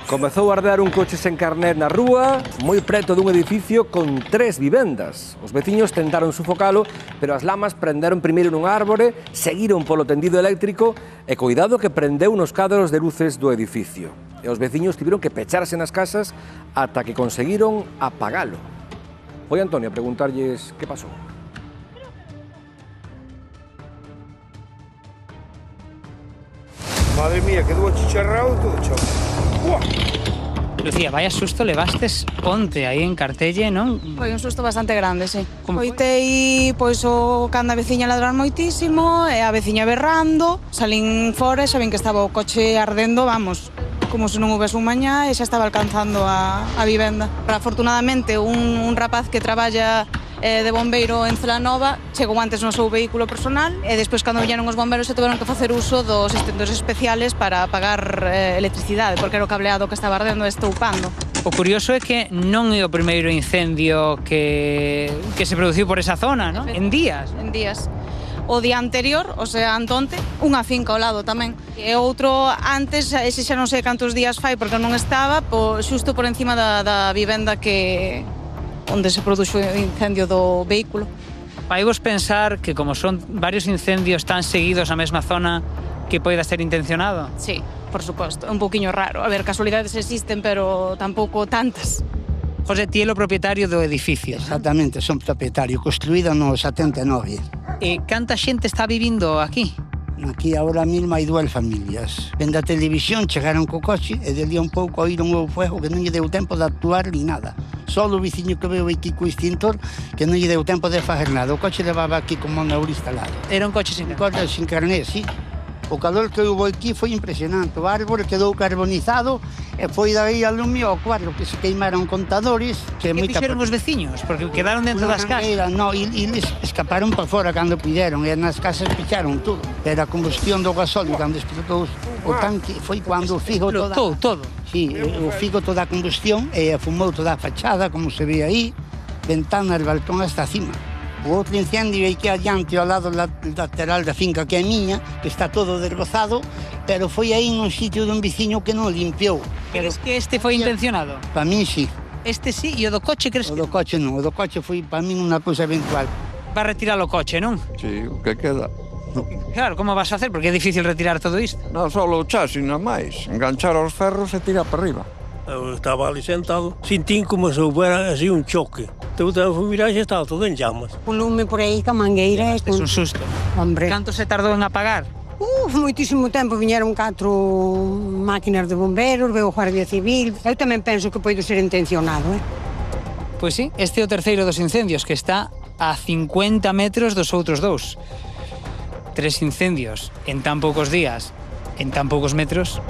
Comezou a arder un coche sen carnet na rúa, moi preto dun edificio con 3 vivendas. Os veciños tentaron sufocalo, pero as lamas prenderon primeiro nun árbore, seguiron polo tendido eléctrico e coidado que prendeu nos cadros de luces do edificio. E os veciños tiveron que pecharse nas casas ata que conseguiron apagalo. Foi Antonio a preguntarlles que pasou. Madre mía, quedou achicharrado e todo chao. ¡Uah! Lucía, vaya susto levastes onte aí en Cartelle, non? Foi un susto bastante grande, sí. Como foi? Coitei, pois, o cando a veciña ladrar moitísimo, e a veciña berrando, salín fora e xa vin que estaba o coche ardendo, vamos, como se non houbese un mañá, e xa estaba alcanzando a vivenda. Afortunadamente, un rapaz que traballa de bombeiro en Celanova chegou antes no seu vehículo personal e despois cando viñeron os bombeiros se tiveron que facer uso dos extintores especiales para apagar electricidade porque era o cableado que estaba ardendo e estoupando. O curioso é que non é o primeiro incendio que se produciu por esa zona, non? En días. En días. O día anterior, o sea, antonte, unha finca ao lado tamén. E outro antes, ese xa non sei cantos días fai porque non estaba, xusto por encima da vivenda onde se produxo o incendio do vehículo. Vai vos pensar que como son varios incendios tan seguidos na mesma zona que poida ser intencionado? Sí, por suposto, é un pouquiño raro. A ver, casualidades existen, pero tampouco tantas. José, ti é o propietario do edificio. Exactamente, son propietario, construído no 79. E canta xente está vivindo aquí? Aquí ahora mesmo hai 2 familias. Vendo a televisión, chegaron co coche e de día un pouco oíron o fuego que non lle deu tempo de actuar ni nada. Só o veciño que veo aquí co extintor que non lle deu tempo de facer nada. O coche levaba aquí como un euro instalado. Era un coche sin carné. Coche sin carné, sí. O calor que houve aquí foi impresionante. O árbore quedou carbonizado e foi daí a lume ao cuadro que se queimaron contadores. Que fixeron os veciños? Porque quedaron dentro das casas. No, e escaparon para fora cando puderon e nas casas picharon todo. Era a combustión do gasóleo cando explotou o tanque. Foi cando o figo toda... Todo? Sí, o figo toda a combustión e fumou toda a fachada, como se ve aí, ventanas, balcón hasta cima. O outro incendio é que adiante ao lado lateral da finca que é miña, que está todo desbrozado, pero foi aí nun sitio dun veciño que non limpiou. Crees que este foi intencionado? Para min, sí. Este sí, e o do coche crees O que... do coche non, o do coche foi para min unha cousa eventual. Va a retirar o coche, non? Sí, o que queda. Claro, como vas a hacer? Porque é difícil retirar todo isto. Non só o chasis, non máis. Enganchar os ferros e tirar para arriba. Eu estaba ali sentado, sentín como se houbera así un choque. Teu teléfono mirar xa estaba todo en llamas. Un lume por aí, ca mangueira. É un susto. Hombre. Canto se tardou en apagar? Moitísimo tempo, viñeron 4 máquinas de bomberos, veo o Guardia Civil. Eu tamén penso que poido ser intencionado, Pois sí, este é o terceiro dos incendios que está a 50 metros dos outros 2. 3 incendios en tan poucos días, en tan poucos metros.